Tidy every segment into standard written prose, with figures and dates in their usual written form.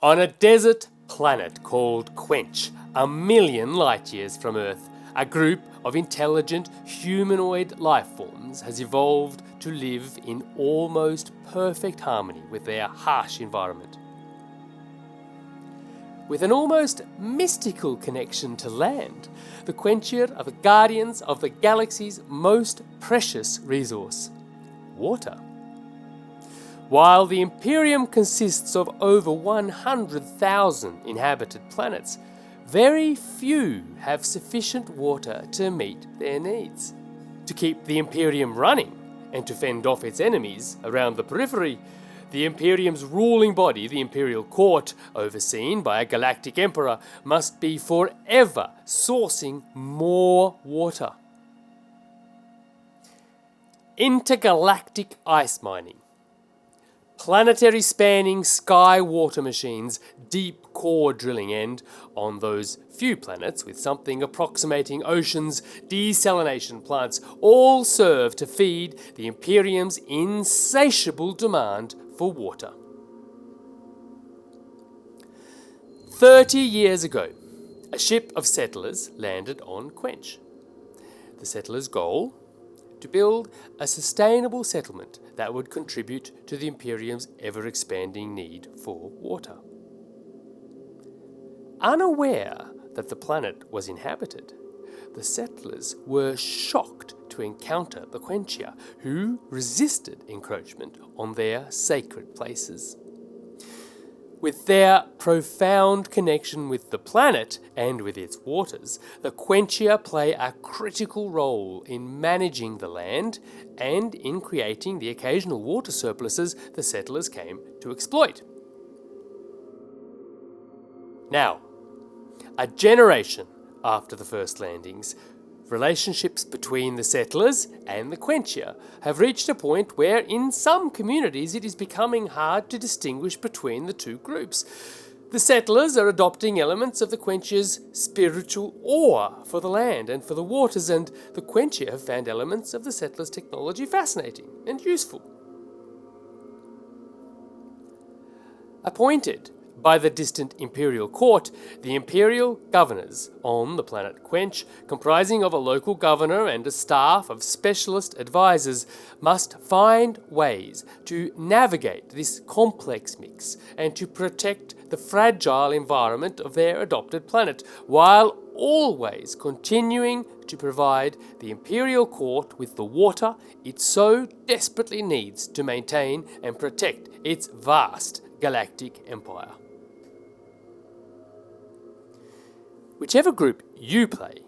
On a desert planet called Quench, a million light years from Earth, a group of intelligent humanoid life forms has evolved to live in almost perfect harmony with their harsh environment. With an almost mystical connection to land, the Quencher are the guardians of the galaxy's most precious resource, water. While the Imperium consists of over 100,000 inhabited planets, very few have sufficient water to meet their needs. To keep the Imperium running and to fend off its enemies around the periphery, the Imperium's ruling body, the Imperial Court, overseen by a galactic emperor, must be forever sourcing more water. Intergalactic ice mining. Planetary spanning sky water machines, deep core drilling, and, on those few planets with something approximating oceans, desalination plants all serve to feed the Imperium's insatiable demand for water. 30 years ago, a ship of settlers landed on Quench. The settlers' goal? To build a sustainable settlement that would contribute to the Imperium's ever-expanding need for water. Unaware that the planet was inhabited, the settlers were shocked to encounter the Quencher, who resisted encroachment on their sacred places. With their profound connection with the planet and with its waters, the Quencher play a critical role in managing the land and in creating the occasional water surpluses the settlers came to exploit. Now, a generation after the first landings, relationships between the settlers and the Quencher have reached a point where in some communities it is becoming hard to distinguish between the two groups. The settlers are adopting elements of the Quencher's spiritual awe for the land and for the waters, and the Quencher have found elements of the settlers' technology fascinating and useful. Appointed by the distant Imperial Court, the Imperial Governors on the planet Quench, comprising of a local governor and a staff of specialist advisors, must find ways to navigate this complex mix and to protect the fragile environment of their adopted planet, while always continuing to provide the Imperial Court with the water it so desperately needs to maintain and protect its vast galactic empire. Whichever group you play,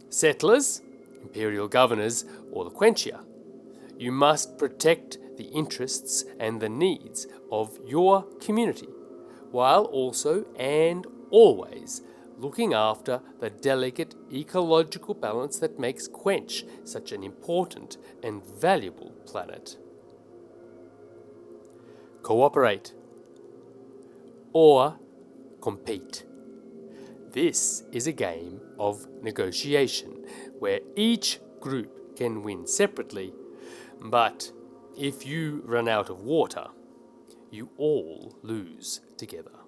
settlers, Imperial Governors, or the Quencher, you must protect the interests and the needs of your community, while also and always looking after the delicate ecological balance that makes Quench such an important and valuable planet. Cooperate or compete. This is a game of negotiation where each group can win separately, but if you run out of water, you all lose together.